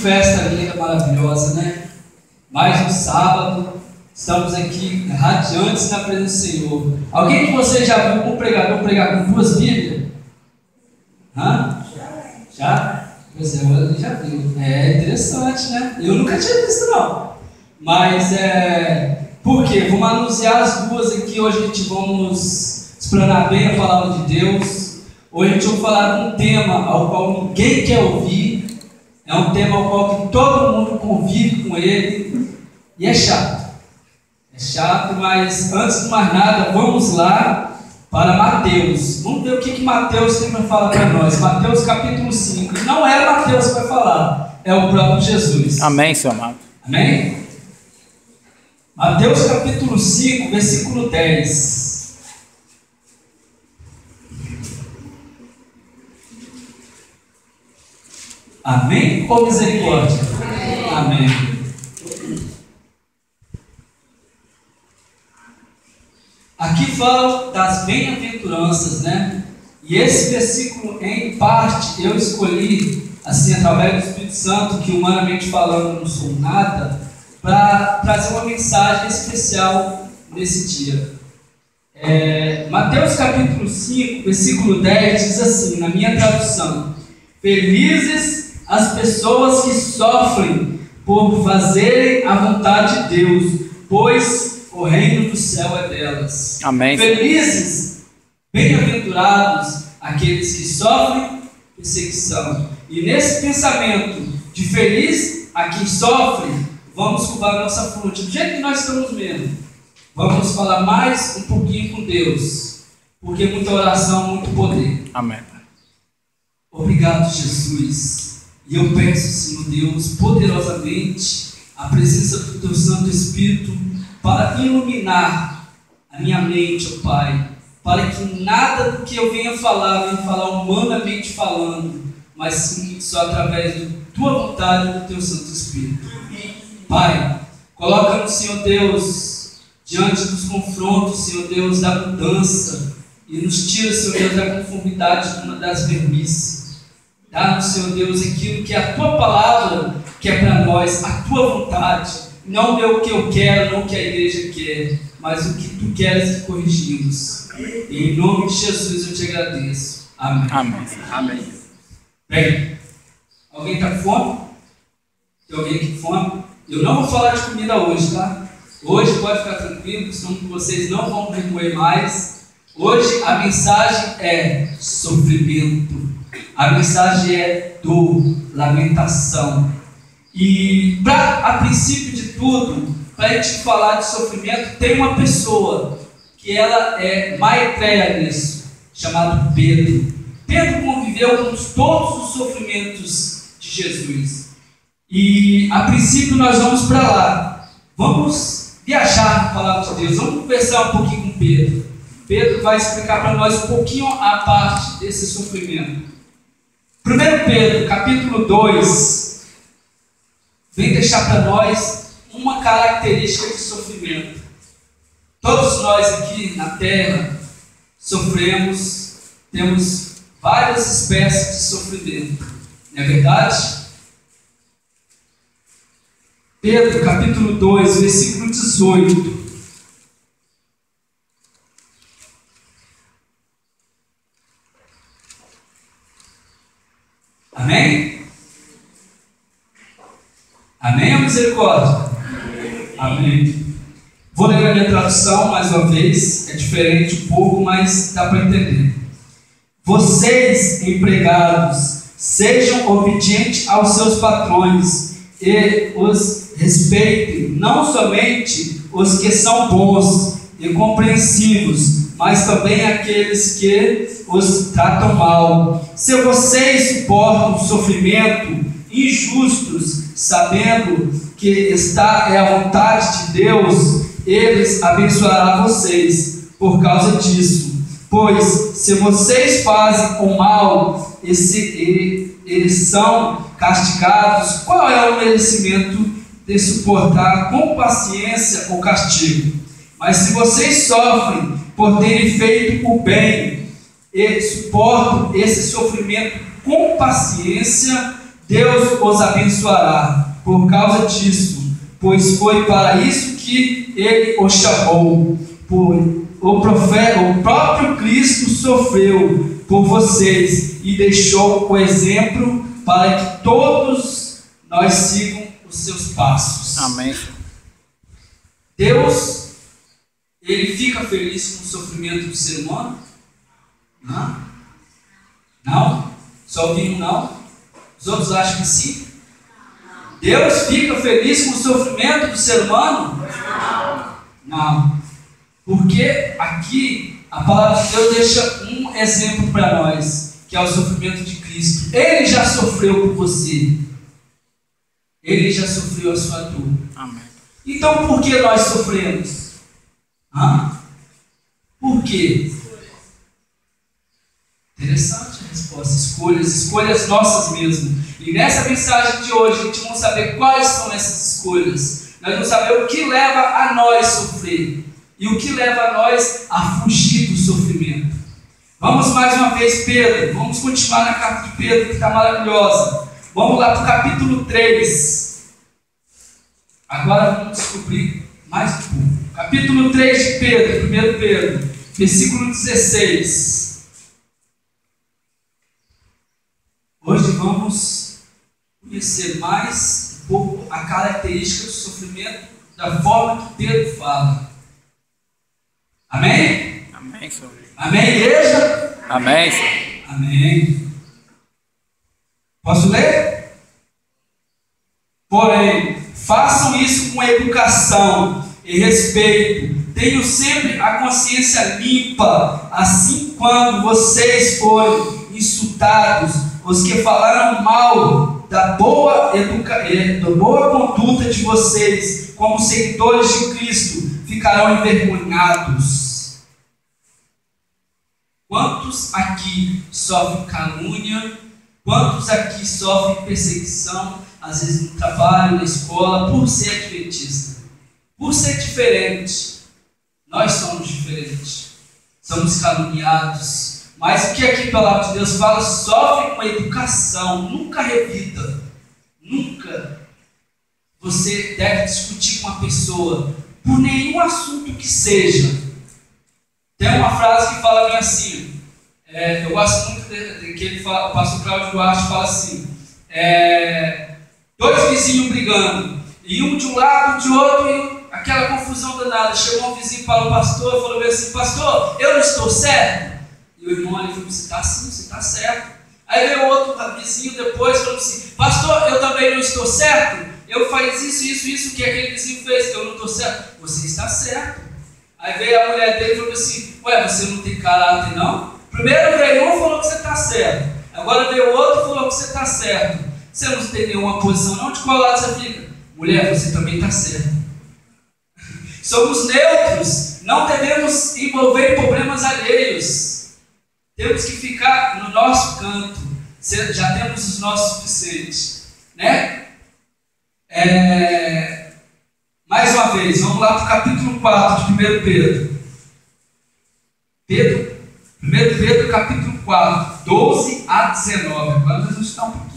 Festa linda, maravilhosa, né? Mais um sábado, estamos aqui radiantes na presença do Senhor. Alguém de vocês já viu um pregador pregar com duas Bíblias? Hã? Já? Pois é, eu já viu. É interessante, né? Eu nunca tinha visto, não. Mas por quê? Vamos anunciar as duas aqui. Hoje a gente vamos explanar bem a palavra de Deus. Hoje a gente vai falar de um tema ao qual ninguém quer ouvir. É um tema ao qual todo mundo convive com ele. E é chato. É chato, mas antes de mais nada, vamos lá para Mateus. Vamos ver o que Mateus tem para falar para nós. Mateus capítulo 5. Não é Mateus que vai falar, é o próprio Jesus. Amém, seu amado. Amém? Mateus capítulo 5, versículo 10. Amém ou misericórdia? Amém. Aqui fala das bem-aventuranças, né? E esse versículo, em parte, eu escolhi, assim, através do Espírito Santo, que humanamente falando não sou nada, para trazer uma mensagem especial nesse dia. Mateus capítulo 5, versículo 10 diz assim, na minha tradução: felizes as pessoas que sofrem por fazerem a vontade de Deus, pois o reino do céu é delas. Amém. Felizes, bem-aventurados aqueles que sofrem perseguição. E nesse pensamento de feliz a quem sofre, vamos curvar a nossa fronte do jeito que nós estamos mesmo. Vamos falar mais um pouquinho com Deus, porque muita oração, muito poder. Amém. Obrigado, Jesus. E eu peço, Senhor Deus, poderosamente a presença do Teu Santo Espírito para iluminar a minha mente, ó Pai, para que nada do que eu venha falar humanamente falando, mas sim só através da Tua vontade e do Teu Santo Espírito. Pai, coloca-nos, Senhor Deus, diante dos confrontos, Senhor Deus, da mudança, e nos tira, Senhor Deus, da conformidade de uma das vermices. Dá-nos, Senhor Deus, aquilo que é a Tua palavra quer para nós, a Tua vontade. Não é o que eu quero, não o que a igreja quer, mas o que Tu queres que corrigimos. E em nome de Jesus eu te agradeço. Amém. Amém. Amém. Bem, alguém está com fome? Tem alguém aqui com fome? Eu não vou falar de comida hoje, tá? Hoje pode ficar tranquilo, senão vocês não vão remoer mais. Hoje a mensagem é sofrimento. A mensagem é dor, lamentação. E a princípio de tudo, para a gente falar de sofrimento, tem uma pessoa que ela é maitreia nisso, chamado Pedro. Pedro conviveu com todos os sofrimentos de Jesus. E a princípio nós vamos para lá. Vamos viajar na palavra de Deus. Vamos conversar um pouquinho com Pedro. Pedro vai explicar para nós um pouquinho a parte desse sofrimento. 1 Pedro, capítulo 2, vem deixar para nós uma característica de sofrimento. Todos nós aqui na terra sofremos, temos várias espécies de sofrimento. Não é verdade? Pedro, capítulo 2, versículo 18. Amém? Amém ou misericórdia? Amém. Vou ler a minha tradução mais uma vez, é diferente um pouco, mas dá para entender. Vocês, empregados, sejam obedientes aos seus patrões e os respeitem, não somente os que são bons e compreensivos, mas também aqueles que os tratam mal. Se vocês suportam sofrimento injustos, sabendo que está é a vontade de Deus, eles abençoará vocês por causa disso. Pois se vocês fazem o mal eles são castigados, qual é o merecimento de suportar com paciência o castigo? Mas se vocês sofrem por terem feito o bem e suportam esse sofrimento com paciência, Deus os abençoará por causa disso, pois foi para isso que Ele os chamou. O próprio Cristo sofreu por vocês e deixou o exemplo para que todos nós sigam os seus passos. Amém. Deus, Ele fica feliz com o sofrimento do ser humano? Não? Não? Só ouvindo não? Os outros acham que sim? Deus fica feliz com o sofrimento do ser humano? Não. Porque aqui a palavra de Deus deixa um exemplo para nós, que é o sofrimento de Cristo. Ele já sofreu por você. Ele já sofreu a sua dor. Amém. Então por que nós sofremos? Por quê? Interessante a resposta. Escolhas nossas mesmo. E nessa mensagem de hoje a gente vai saber quais são essas escolhas. Nós vamos saber o que leva a nós sofrer e o que leva a nós a fugir do sofrimento. Vamos mais uma vez, Pedro. Vamos continuar na carta de Pedro, que está maravilhosa. Vamos lá para o capítulo 3. Agora vamos descobrir mais um pouco. Capítulo 3 de Pedro, 1 Pedro, versículo 16. Hoje vamos conhecer mais um pouco a característica do sofrimento da forma que Pedro fala. Amém? Amém, Senhor. Amém, igreja? Amém, Senhor. Amém. Posso ler? Porém, façam isso com educação e respeito. Tenham sempre a consciência limpa, assim quando vocês forem insultados, os que falaram mal da boa conduta de vocês como seguidores de Cristo ficarão envergonhados. Quantos aqui sofrem calúnia? Quantos aqui sofrem perseguição, às vezes no trabalho, na escola, por ser adventista? Por ser diferente. Nós somos diferentes. Somos caluniados. Mas o que aqui a palavra de Deus fala? Sofre com educação. Nunca revida. Nunca você deve discutir com uma pessoa por nenhum assunto que seja. Tem uma frase que fala bem assim. Eu gosto muito que ele fala, o pastor Cláudio Duarte fala assim: dois vizinhos brigando, e um de um lado, de outro, e aquela confusão danada. Chegou um vizinho para o pastor e falou assim: pastor, eu não estou certo? E o irmão ali falou: você está sim, você está certo. Aí veio outro vizinho depois e falou assim: pastor, eu também não estou certo? Eu faço isso que aquele vizinho fez, eu não estou certo. Você está certo. Aí veio a mulher dele e falou assim: ué, você não tem caráter não? Primeiro veio um e falou que você está certo. Agora veio o outro e falou que você está certo. Você não tem nenhuma posição não? De qual lado você fica? Mulher, você também está certo. Somos neutros. Não devemos envolver em problemas alheios. Temos que ficar no nosso canto. Já temos os nossos suficientes. Né? Mais uma vez, vamos lá para o capítulo 4 de 1 Pedro. 1 Pedro capítulo 4, 12 a 19. Agora nós vamos estudar um pouquinho.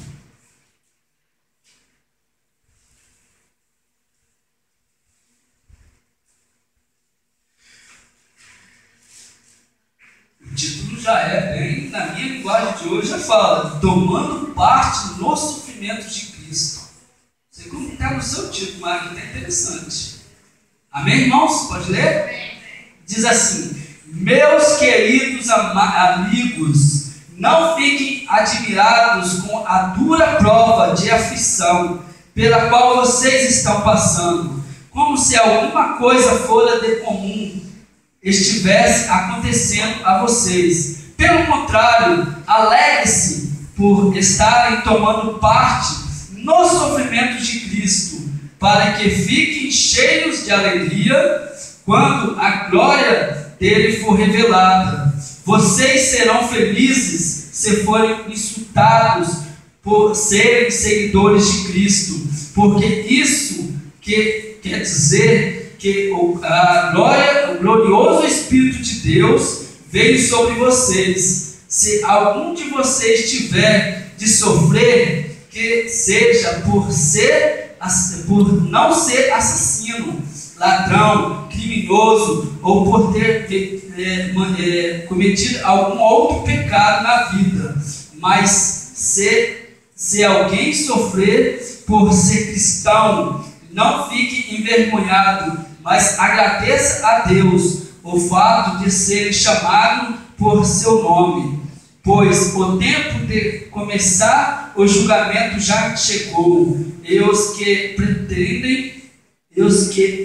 O título já é bem, na minha linguagem de hoje, já fala: tomando parte no sofrimento de Cristo. Não sei como está no seu título, mas está interessante. Amém, irmãos? Pode ler? Diz assim: meus queridos amigos, não fiquem admirados com a dura prova de aflição pela qual vocês estão passando, como se alguma coisa fora de comum estivesse acontecendo a vocês. Pelo contrário, alegre-se por estarem tomando parte nos sofrimentos de Cristo, para que fiquem cheios de alegria quando a glória dele for revelada. Vocês serão felizes se forem insultados por serem seguidores de Cristo, porque isso quer dizer que o glorioso Espírito de Deus veio sobre vocês. Se algum de vocês tiver de sofrer, que seja por não ser assassino, ladrão, criminoso ou por ter cometido algum outro pecado na vida, mas se alguém sofrer por ser cristão, não fique envergonhado, mas agradeça a Deus o fato de ser chamado por seu nome, pois o tempo de começar o julgamento já chegou, e os que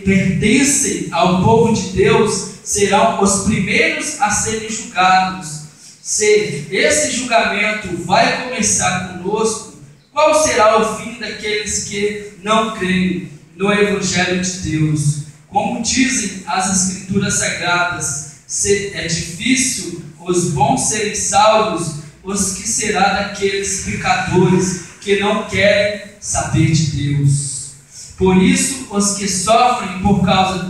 pertencem ao povo de Deus serão os primeiros a serem julgados. Se esse julgamento vai começar conosco, qual será o fim daqueles que não creem no Evangelho de Deus? Como dizem as Escrituras Sagradas, se é difícil os bons serem salvos, os que será daqueles pecadores que não querem saber de Deus. Por isso, os que sofrem por causa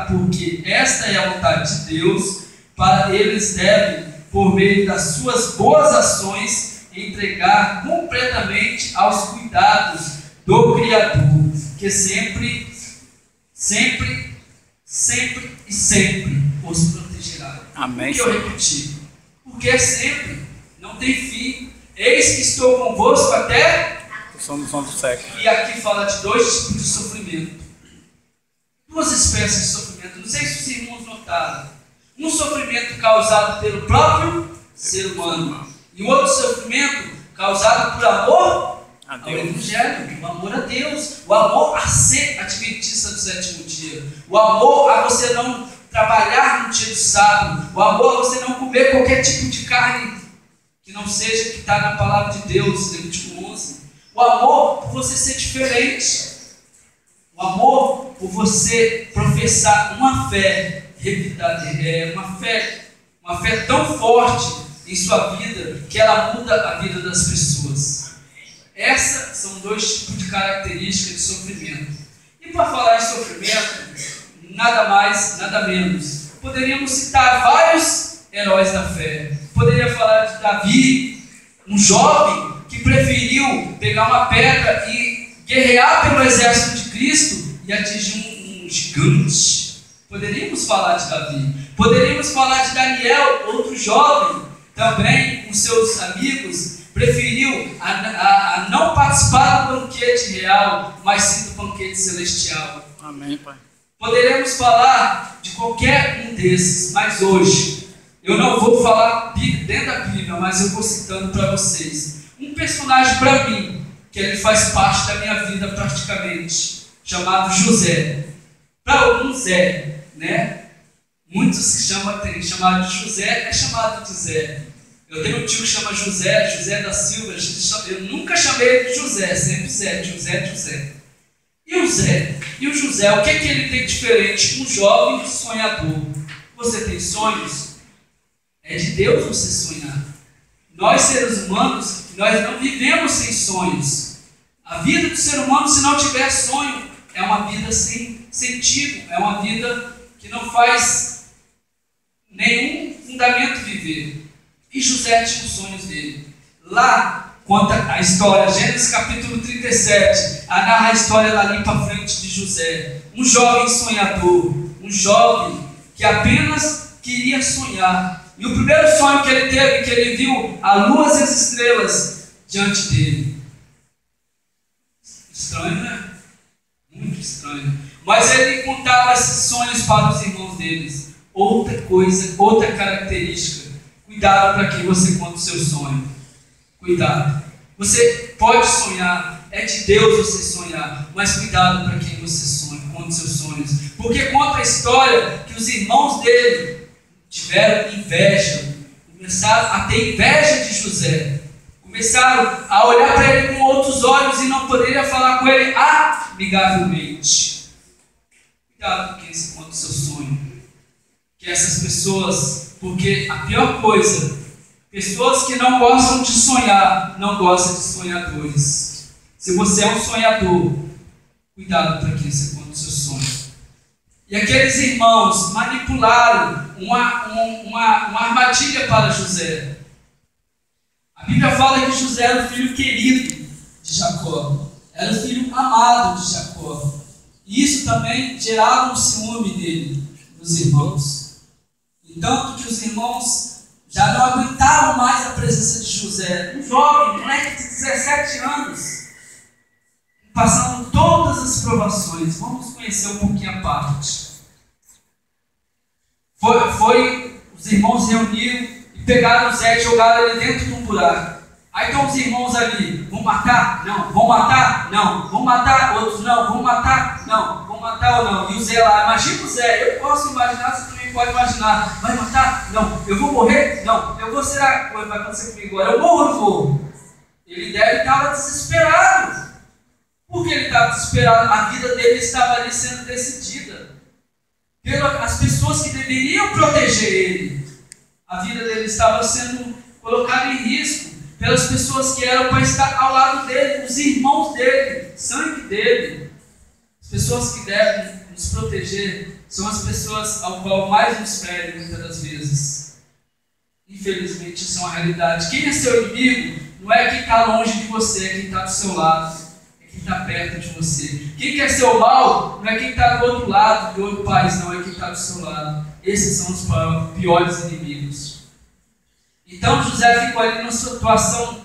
porque esta é a vontade de Deus, para eles devem, por meio das suas boas ações, entregar completamente aos cuidados do Criador, que sempre os protegerá. Amém. E eu repeti, porque é sempre, não tem fim. Eis que estou convosco até do século. E aqui fala de dois tipos de sofrimento, duas espécies de sofrimento. Não sei se os irmãos notaram. Um sofrimento causado pelo próprio ser humano, e outro sofrimento causado por amor ao Evangelho, o amor a Deus, o amor a ser adventista do sétimo dia, o amor a você não trabalhar no dia do sábado, o amor a você não comer qualquer tipo de carne que não seja que está na palavra de Deus, Levítico 11. O amor por você ser diferente, o amor por você professar uma fé, uma fé tão forte em sua vida que ela muda a vida das pessoas. Essas são dois tipos de características de sofrimento. E para falar em sofrimento, nada mais, nada menos, poderíamos citar vários heróis da fé. Poderia falar de Davi, um jovem que preferiu pegar uma pedra e guerrear pelo exército de Cristo e atingir um gigante. Poderíamos falar de Davi. Poderíamos falar de Daniel, outro jovem, também com seus amigos, preferiu a não participar do banquete real, mas sim do banquete celestial. Amém, Pai. Poderemos falar de qualquer um desses, mas hoje eu não vou falar dentro da Bíblia, mas eu vou citando para vocês um personagem para mim, que ele faz parte da minha vida praticamente, chamado José. Para alguns né? Muitos têm chamado de José, é chamado de Zé. Eu tenho um tio que chama José da Silva. Eu nunca chamei ele de José, sempre José. E o José, o que ele tem diferente? Um jovem sonhador. Você tem sonhos? É de Deus você sonhar. Nós, seres humanos, nós não vivemos sem sonhos. A vida do ser humano, se não tiver sonho, é uma vida sem sentido, é uma vida que não faz nenhum fundamento viver. E José tinha os sonhos dele. Lá conta a história, Gênesis capítulo 37, narra a história dali para frente de José. Um jovem sonhador, um jovem que apenas queria sonhar. E o primeiro sonho que ele teve, que ele viu a lua e as estrelas diante dele. Estranho, né? Muito estranho. Mas ele contava esses sonhos para os irmãos deles. Outra coisa, outra característica. Cuidado para quem você conta o seu sonho. Cuidado. Você pode sonhar, é de Deus você sonhar, mas cuidado para quem você sonha, conta os seus sonhos. Porque conta a história que os irmãos dele tiveram inveja, começaram a ter inveja de José, começaram a olhar para ele com outros olhos e não poderiam falar com ele amigavelmente. Cuidado com quem você conta o seu sonho. Que essas pessoas, porque a pior coisa, pessoas que não gostam de sonhar, não gostam de sonhadores. Se você é um sonhador, cuidado para quem você conta o seu sonho. E aqueles irmãos manipularam uma armadilha para José. A Bíblia fala que José era o filho querido de Jacó, era o filho amado de Jacó. E isso também gerava um ciúme nele, dos irmãos. E tanto que os irmãos já não aguentavam mais a presença de José. Um jovem, moleque de 17 anos, passando todas as provações. Vamos conhecer um pouquinho a parte. Os irmãos reuniram e pegaram José e jogaram ele dentro de um buraco. Aí estão os irmãos ali, vão matar? Não. Vão matar? Não. Vão matar? Outros não. Vão matar? Não. Vão matar ou não? E o Zé lá, imagina o Zé, eu posso imaginar, você também pode imaginar. Vai matar? Não. Eu vou morrer? Não. Eu vou, será que vai acontecer comigo agora? Eu morro ou não vou? Ele deve estar desesperado. Por que ele estava desesperado? A vida dele estava ali sendo decidida pelas pessoas que deveriam proteger ele. A vida dele estava sendo colocada em risco pelas pessoas que eram para estar ao lado dele, os irmãos dele, sangue dele. As pessoas que devem nos proteger são as pessoas ao qual mais nos ferem muitas das vezes. Infelizmente, isso é uma realidade. Quem é seu inimigo não é quem está longe de você, é quem está do seu lado. Quem está perto de você. Quem quer seu mal não é quem está do outro lado, do outro país, não, é quem está do seu lado. Esses são os piores inimigos. Então José ficou ali numa situação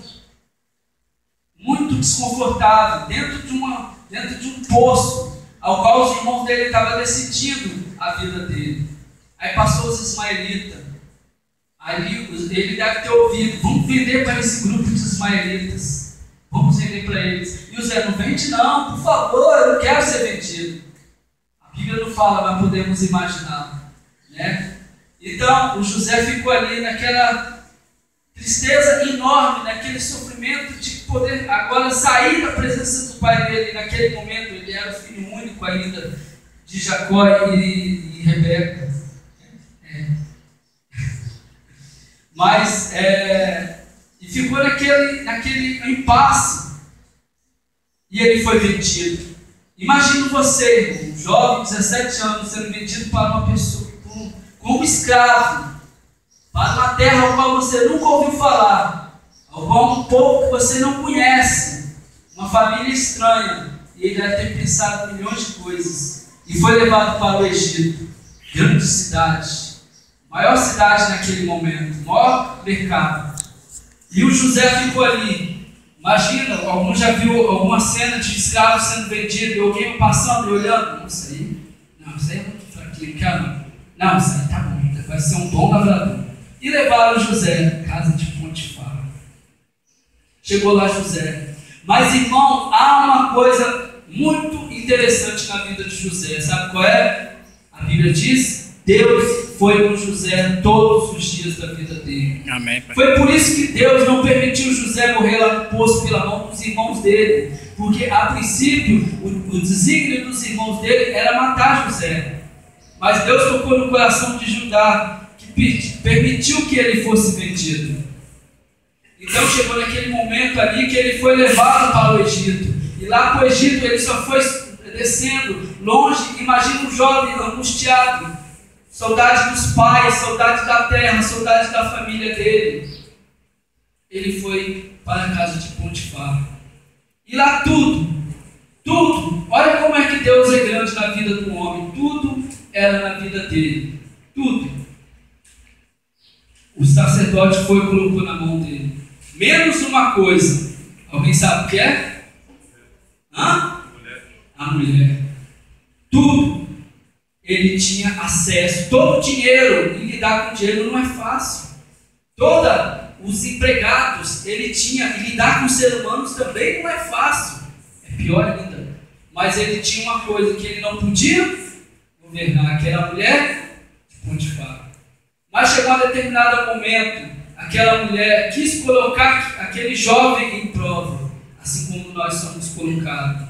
muito desconfortável, dentro de um poço, ao qual os irmãos dele estavam decidindo a vida dele. Aí passou os ismaelitas. Aí ele deve ter ouvido, vamos vender para esse grupo de ismaelitas. Vamos vender para eles. E o Zé, não vende não, por favor, eu não quero ser vendido. A Bíblia não fala, mas podemos imaginar, né? Então, o José ficou ali naquela tristeza enorme, naquele sofrimento de poder agora sair da presença do pai dele. Naquele momento, ele era o filho único ainda de Jacó e Rebeca. Mas, e ficou naquele impasse. E ele foi vendido. Imagina você, um jovem de 17 anos, sendo vendido para uma pessoa, como escravo, para uma terra ao qual você nunca ouviu falar, ao qual um povo que você não conhece, uma família estranha. E ele deve ter pensado milhões de coisas. E foi levado para o Egito, grande cidade, maior cidade naquele momento, maior mercado. E o José ficou ali. Imagina, algum já viu alguma cena de escravo sendo vendido e alguém passando e olhando? Não, isso aí é muito fraquinho, não quero não. Não, isso aí tá bom, vai ser um bom lavrador. E levaram José, casa de Potifar. Chegou lá José. Mas, irmão, há uma coisa muito interessante na vida de José. Sabe qual é? A Bíblia diz: Deus foi com José todos os dias da vida dele. Amém, pai. Foi por isso que Deus não permitiu José morrer lá no poço pela mão dos irmãos dele. Porque, a princípio, o desígnio dos irmãos dele era matar José. Mas Deus tocou no coração de Judá, que permitiu que ele fosse vendido. Então chegou naquele momento ali que ele foi levado para o Egito. E lá para o Egito ele só foi descendo longe. Imagina um jovem angustiado, saudade dos pais, saudade da terra, saudade da família dele. Ele foi para a casa de Potifar. E lá tudo, olha como é que Deus é grande na vida do homem. Tudo era na vida dele, tudo. O sacerdote foi e colocou na mão dele. Menos uma coisa. Alguém sabe o que é? A mulher. Tudo. Ele tinha acesso. Todo o dinheiro. E lidar com dinheiro não é fácil. Todos os empregados ele tinha. E lidar com seres humanos também não é fácil. É pior ainda. Mas ele tinha uma coisa que ele não podia governar, que era a mulher de Potifar. Mas chegou a determinado momento, aquela mulher quis colocar aquele jovem em prova, assim como nós somos colocados.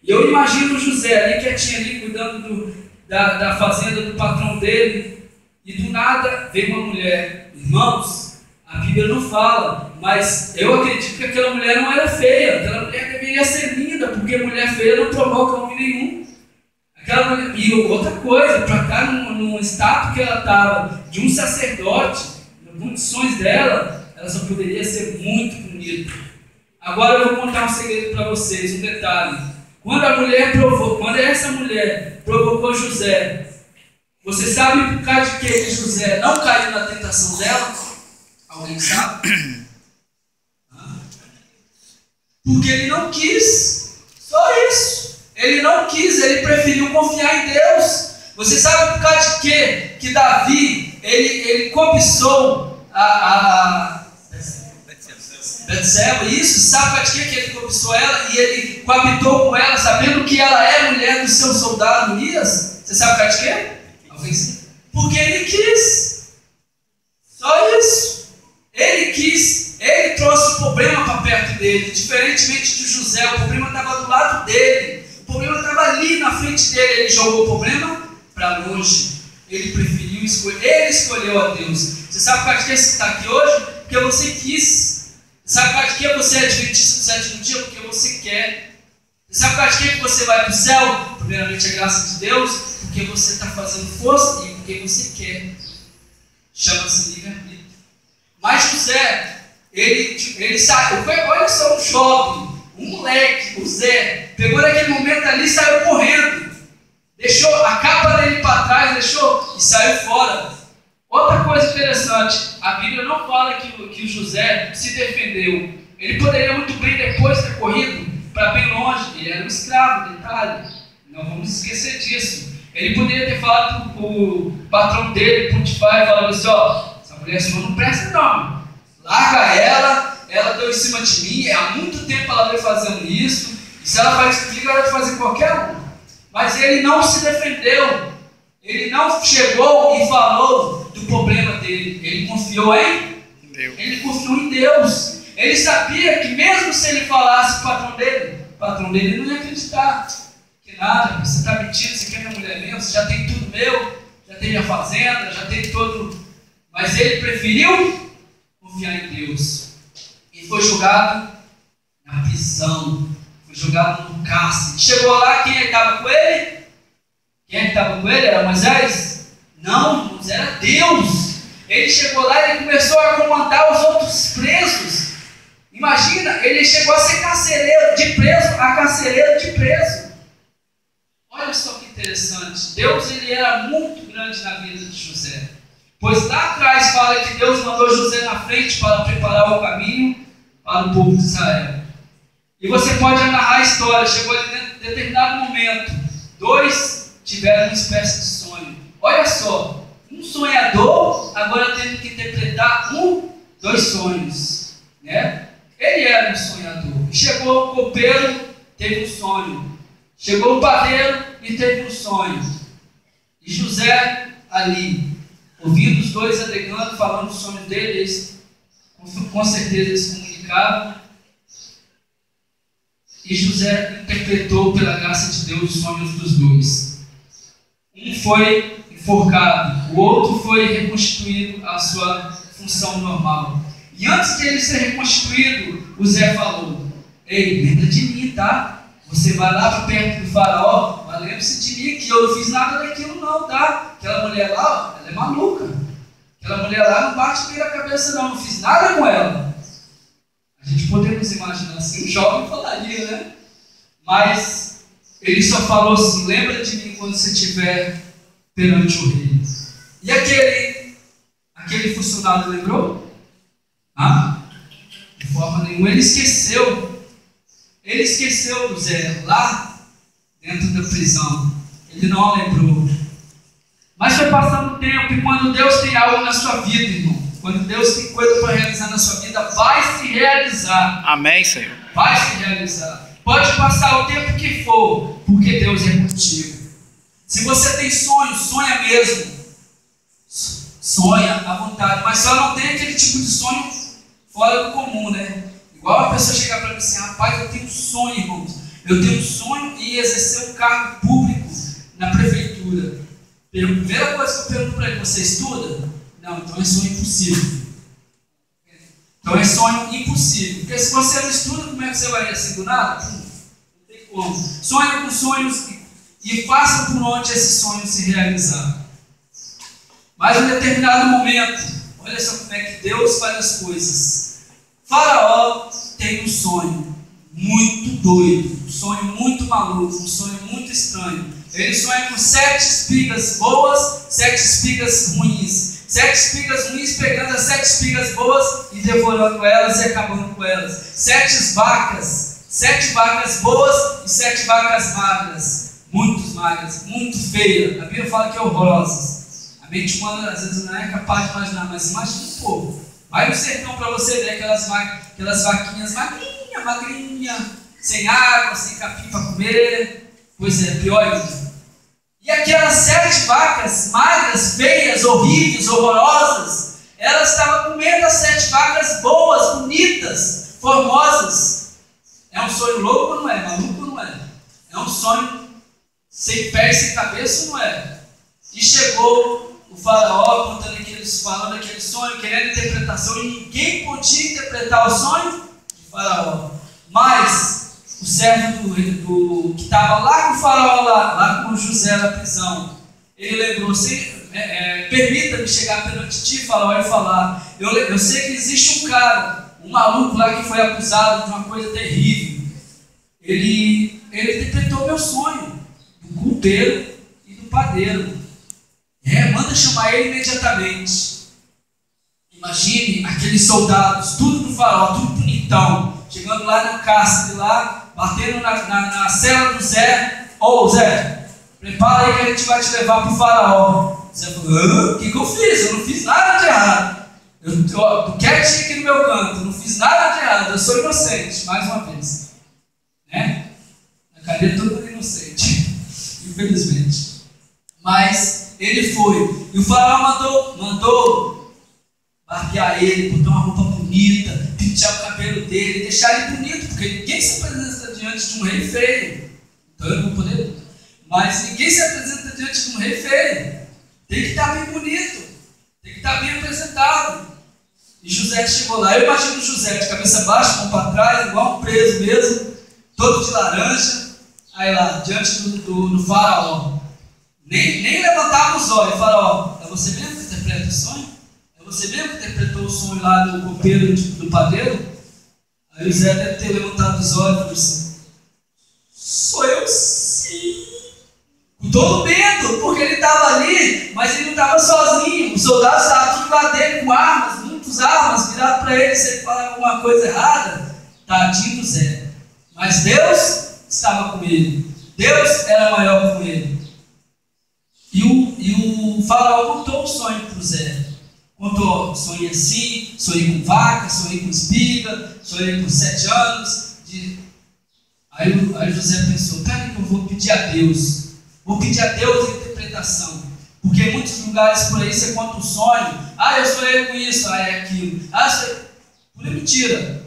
E eu imagino José ali quietinho ali, cuidando da fazenda do patrão dele, e do nada vem uma mulher. Irmãos, a Bíblia não fala, mas eu acredito que aquela mulher não era feia, aquela mulher deveria ser linda, porque mulher feia não provoca homem nenhum. Aquela mulher, e outra coisa, para estar num status que ela estava, de um sacerdote, nas condições dela, ela só poderia ser muito bonita. Agora eu vou contar um segredo para vocês, um detalhe. Quando essa mulher provocou José, você sabe por causa de que José não caiu na tentação dela? Alguém sabe? Porque ele não quis. Só isso. Ele não quis, ele preferiu confiar em Deus. Você sabe por causa de quê? Que Davi, ele cobiçou a Betseba, isso, sabe por causa de quê que ele cobiçou ela? E ele coabitou com ela, sabendo que ela é mulher do seu soldado Urias? Você sabe por causa de quê? Porque ele quis. Só isso. Ele quis. Ele trouxe o problema para perto dele. Diferentemente de José, o problema estava do lado dele. O problema estava ali na frente dele. Ele jogou o problema para longe. Ele preferiu escolher. Ele escolheu a Deus. Você sabe por que você está aqui hoje? Porque você quis. Você sabe por que você é adventista do sétimo dia? Porque você quer. Você sabe por que você vai para o céu? Primeiramente a graça de Deus. Porque você está fazendo força e porque você quer. Chama-se livre-arbítrio. Mas José, ele saiu. Olha só um jovem, um moleque, o Zé, pegou naquele momento ali e saiu correndo. Deixou a capa dele para trás, deixou e saiu fora. Outra coisa interessante, a Bíblia não fala que o José se defendeu. Ele poderia muito bem depois ter corrido para bem longe. Ele era um escravo, detalhe. Não vamos esquecer disso. Ele poderia ter falado para o patrão dele, Potifar, e falado assim, ó, essa mulher sua não presta não. Larga ela deu em cima de mim, há muito tempo ela veio fazendo isso, e se ela faz comigo, ela vai fazer qualquer um. Mas ele não se defendeu, ele não chegou e falou do problema dele, ele confiou em Deus. Ele confiou em Deus. Ele sabia que mesmo se ele falasse para o patrão dele não ia acreditar. Que nada, você está mentindo, você quer minha mulher mesmo, você já tem tudo meu, já tem minha fazenda, já tem todo. Mas ele preferiu confiar em Deus. E foi jogado na prisão, foi jogado no cárcere. Chegou lá, quem estava com ele? Quem estava com ele? Era Moisés? Não, irmãos, era Deus. Ele chegou lá e ele começou a comandar os outros presos. Imagina, ele chegou a ser carcereiro de preso a carcereiro de preso. Olha só que interessante. Deus, ele era muito grande na vida de José. Pois lá atrás fala que Deus mandou José na frente para preparar o caminho para o povo de Israel. E você pode narrar a história. Chegou em determinado momento, dois tiveram uma espécie de sonho. Olha só, um sonhador agora tendo que interpretar dois sonhos, né? Ele era um sonhador. Chegou o copeiro, teve um sonho. Chegou o padeiro e teve um sonho. E José ali, ouvindo os dois alegando, falando o sonho deles, com certeza eles se comunicavam. E José interpretou pela graça de Deus os sonhos dos dois. Um foi enforcado, o outro foi reconstituído à sua função normal. E antes de ele ser reconstituído, o Zé falou: ei, lembra de mim, tá? Você vai lá para perto do faraó, mas lembre-se de mim, que eu não fiz nada daquilo não, tá? Aquela mulher lá, ela é maluca. Aquela mulher lá não bate bem na cabeça não fiz nada com ela. A gente podemos imaginar assim, um jovem falaria, né? Mas ele só falou assim: lembra de mim quando você estiver perante o rei. E aquele funcionário lembrou? De forma nenhuma. Ele esqueceu do Zé lá dentro da prisão. Ele não lembrou. Mas foi passando o tempo, e quando Deus tem algo na sua vida, irmão, quando Deus tem coisa para realizar na sua vida, vai se realizar. Amém, Senhor. Vai se realizar. Pode passar o tempo que for, porque Deus é contigo. Se você tem sonho, sonha mesmo. Sonha à vontade, mas só não tem aquele tipo de sonho fora do comum, né? Igual a pessoa chegar para mim assim: rapaz, eu tenho um sonho, irmãos. Eu tenho um sonho em exercer um cargo público na prefeitura. A primeira coisa que eu pergunto para ele: você estuda? Não, então é sonho impossível. Então é sonho impossível. Porque se você não estuda, como é que você vai assim do nada? Não tem como. Sonha com sonhos e faça por onde esse sonho se realizar. Mas em determinado momento, Olha só como é que Deus faz as coisas. Faraó tem um sonho muito doido, um sonho muito maluco, um sonho muito estranho. Ele sonha com 7 espigas boas, 7 espigas ruins. 7 espigas ruins pegando as 7 espigas boas e devorando elas e acabando com elas. 7 vacas boas e 7 vacas magras, muito feias. A Bíblia fala que é horrorosas. A mente humana às vezes não é capaz de imaginar, mas imagina um pouco. Vai no sertão para você ver aquelas vaquinhas magrinha, sem água, sem capim para comer. Pois é, pior ainda. E aquelas 7 vacas magras, feias, horríveis, horrorosas, elas estavam comendo as 7 vacas boas, bonitas, formosas. É um sonho louco ou não é? Maluco ou não é? É um sonho sem pé e sem cabeça ou não é? E chegou o faraó falando aquele sonho, querendo interpretação, e ninguém podia interpretar o sonho de faraó. Mas o servo que estava lá com o faraó, lá com José na prisão, ele lembrou, permita-me chegar perante ti, faraó, e falar, eu sei que existe um cara, um maluco lá que foi acusado de uma coisa terrível. Ele interpretou meu sonho, do culpeiro e do padeiro. Manda chamar ele imediatamente. Imagine aqueles soldados, tudo do faraó, tudo bonitão, chegando lá na cárcere, lá, batendo na cela do Zé. Zé, prepara aí que a gente vai te levar para o faraó. Zé falou, o que eu fiz? Eu não fiz nada de errado. Eu tô quietinho aqui no meu canto, não fiz nada de errado, eu sou inocente, mais uma vez. Na cadeia todo mundo inocente, infelizmente. Mas ele foi, e o faraó mandou barbear ele, botar uma roupa bonita, pentear o cabelo dele, deixar ele bonito, porque ninguém se apresenta diante de um rei feio. Então eu não vou poder, mas ninguém se apresenta diante de um rei feio. Tem que estar bem bonito, tem que estar bem apresentado. E José chegou lá, eu imagino José de cabeça baixa, mão para trás, igual um preso mesmo, todo de laranja, aí lá, diante do faraó. Nem levantava os olhos. Faraó, é você mesmo que interpreta o sonho? É você mesmo que interpretou o sonho lá do copeiro do padeiro? Aí o Zé deve ter levantado os olhos e falou assim, sou eu sim. Com todo medo, porque ele estava ali, mas ele não estava sozinho. Os soldados estavam tudo lá dele com armas, muitas armas, virados para ele, se ele falar alguma coisa errada, tadinho do Zé. Mas Deus estava com ele. Deus era maior com ele. E o faraó contou o sonho para o Zé. Contou, sonhei assim, sonhei com vaca, sonhei com espiga, sonhei por 7 anos. Aí José pensou, cara, que eu vou pedir a Deus. Vou pedir a Deus a interpretação. Porque em muitos lugares por aí você conta um sonho. Eu sonhei com isso, é aquilo. Pura mentira.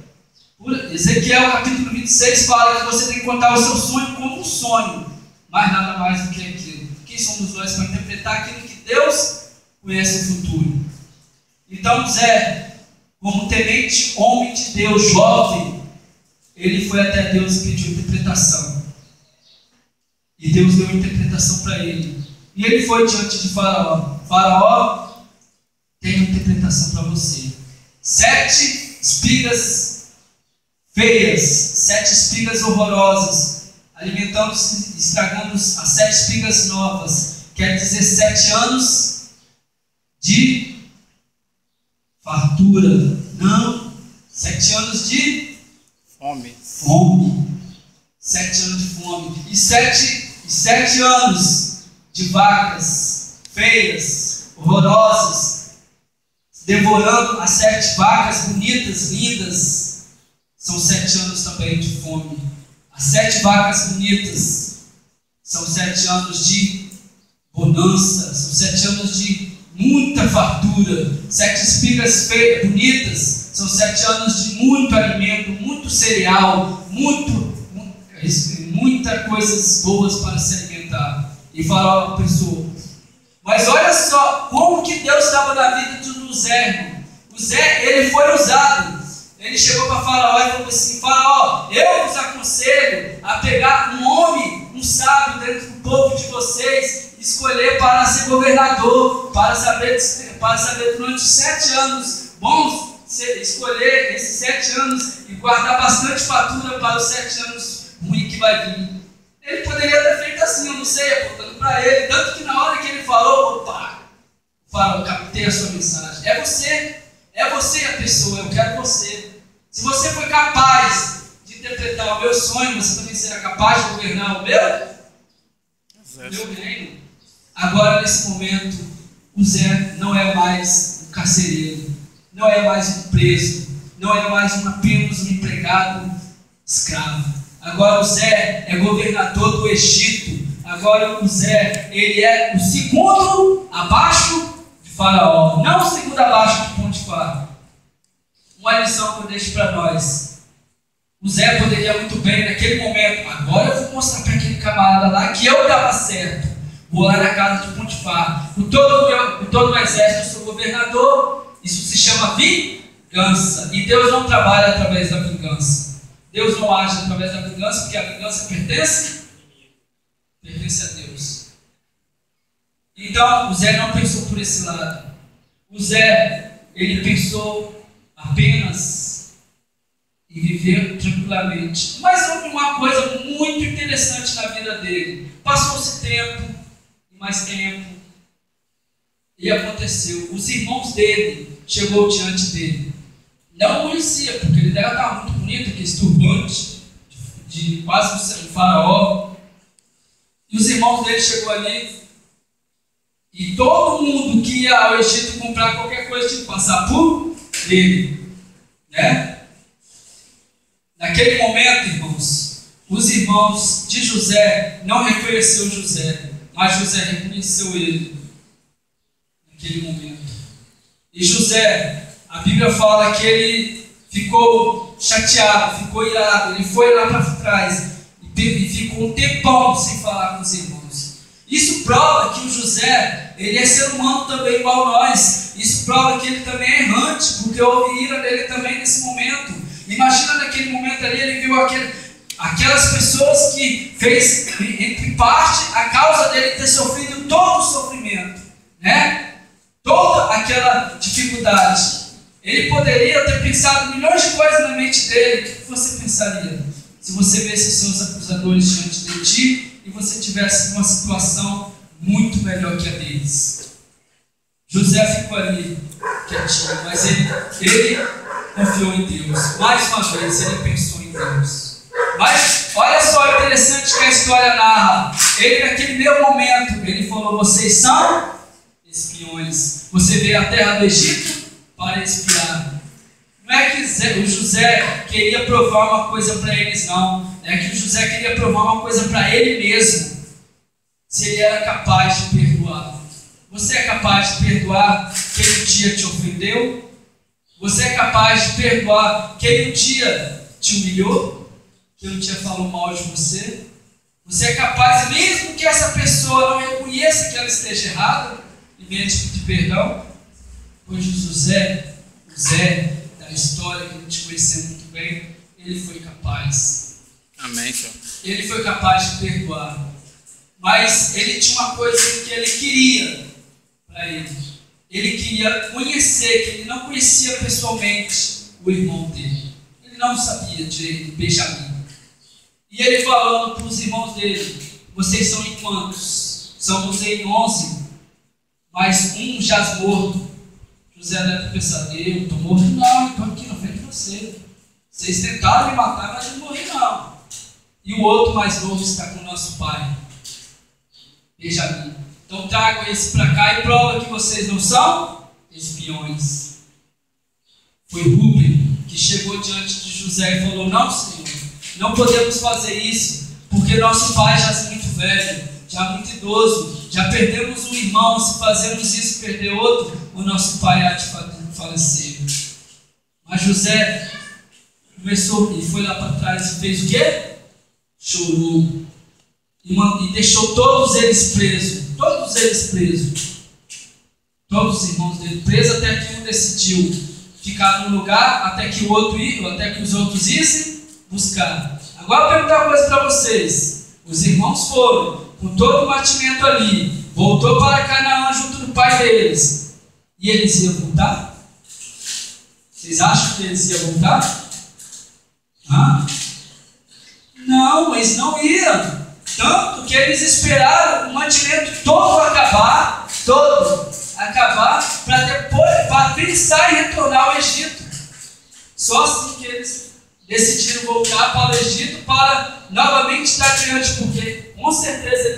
Ezequiel capítulo 26 fala que você tem que contar o seu sonho como um sonho. Mas nada mais do que aquilo. Quem somos nós para interpretar aquilo que Deus conhece o futuro? Então Zé, como tenente homem de Deus, jovem, ele foi até Deus e pediu interpretação. E Deus deu interpretação para ele. E ele foi diante de Faraó. Faraó, tem uma interpretação para você. 7 espigas feias, 7 espigas horrorosas, alimentando-se, estragando as 7 espigas novas. Quer dizer 7 anos de fartura. Não, 7 anos de fome. 7 anos de fome. E 7 anos de vacas feias, horrorosas, devorando as 7 vacas bonitas, lindas. São 7 anos também de fome. As 7 vacas bonitas são 7 anos de bonança, são 7 anos de muita fartura. 7 espigas feias, bonitas, são 7 anos de muito alimento, muito cereal, muitas coisas boas para se alimentar. E Faraó pensou, mas olha só como que Deus estava na vida do Zé, irmão. O Zé, ele foi usado. Ele chegou para Faraó e falou assim, Faraó, eu vos aconselho a pegar um homem, um sábio dentro do povo de vocês, escolher para ser governador, para para saber durante 7 anos bons, escolher esses 7 anos e guardar bastante fatura para os 7 anos ruins que vai vir. Ele poderia ter feito assim, eu não sei, apontando para ele, tanto que na hora que ele falou, opa, eu captei a sua mensagem. É você a pessoa, eu quero você. Se você foi capaz de interpretar o meu sonho, você também será capaz de governar o meu reino. Agora, nesse momento, o Zé não é mais um carcereiro, não é mais um preso, não é mais apenas um empregado escravo. Agora o Zé é governador do Egito. Agora o Zé, ele é o segundo abaixo de Faraó, não o segundo abaixo de Potifar. Uma lição que eu deixo para nós. O Zé poderia muito bem, naquele momento, agora eu vou mostrar para aquele camarada lá que eu estava certo. Vou lá na casa de Potifar. Com todo o exército, eu sou governador. Isso se chama vingança. E Deus não trabalha através da vingança. Deus não age através da vingança, porque a vingança pertence a Deus. Então, o Zé não pensou por esse lado. O Zé, ele pensou apenas em viver tranquilamente. Mas houve uma coisa muito interessante na vida dele. Passou-se tempo, e mais tempo, e aconteceu. Os irmãos dele chegou diante dele. Não conhecia, porque ele deve estar muito bonito, aquele turbante de quase um faraó. E os irmãos dele chegou ali, e todo mundo que ia ao Egito comprar qualquer coisa tinha que passar por ele, né? Naquele momento, irmãos, os irmãos de José não reconheceram José, mas José reconheceu ele naquele momento. E José, a Bíblia fala que ele ficou chateado, ficou irado, ele foi lá para trás e ficou um tempão sem falar com os irmãos. Isso prova que o José, ele é ser humano também igual nós. Isso prova que ele também é errante, porque houve ira dele também nesse momento. Imagina naquele momento ali, ele viu aquelas pessoas que fez, entre parte, a causa dele ter sofrido todo o sofrimento, né? Toda aquela dificuldade. Ele poderia ter pensado milhões de coisas na mente dele. O que você pensaria se você visse seus acusadores diante de ti e você tivesse uma situação muito melhor que a deles? José ficou ali quietinho, mas ele confiou em Deus. Mais uma vez, ele pensou em Deus. Mas olha só, interessante que a história narra. Ele, naquele mesmo momento, ele falou: vocês são espiões. Você veio à terra do Egito para espiar. Não é que o José queria provar uma coisa para eles, não. É que o José queria provar uma coisa para ele mesmo. Se ele era capaz de perdoar. Você é capaz de perdoar quem um dia te ofendeu? Você é capaz de perdoar quem um dia te humilhou? Quem um dia falou mal de você? Você é capaz, mesmo que essa pessoa não reconheça que ela esteja errada, e venha te pedir perdão? Pois o Zé da história que a gente conheceu muito bem, ele foi capaz. Amém, Senhor. Ele foi capaz de perdoar. Mas ele tinha uma coisa que ele queria para ele. Ele queria conhecer, que ele não conhecia pessoalmente o irmão dele. Ele não sabia de Benjamim. E ele falando para os irmãos dele: vocês são em quantos? Somos em 11, mas um jaz morto. José deve pensar: eu estou morto? Não, estou aqui na frente de você. Vocês tentaram me matar, mas eu não morri não. E o outro mais novo está com o nosso pai, Benjamim. Então tragam esse para cá e prova que vocês não são espiões. Foi Rúben que chegou diante de José e falou: não, Senhor, não podemos fazer isso, porque nosso pai já é muito velho, já muito idoso, já perdemos um irmão. Se fazermos isso, perder outro, o nosso pai há de falecer. Mas José começou e foi lá para trás e fez o quê? Chorou e deixou todos eles presos. Todos eles presos. Todos os irmãos dele presos, até que um decidiu ficar num lugar, até que os outros issem buscar. Agora eu vou perguntar uma coisa para vocês. Os irmãos foram com todo o mantimento ali, voltou para Canaã junto do pai deles. E eles iam voltar? Vocês acham que eles iam voltar? Não, eles não iam. Tanto que eles esperaram o mantimento todo acabar, para pensar em retornar ao Egito. Só assim que eles decidiram voltar para o Egito para novamente estar diante, porque com certeza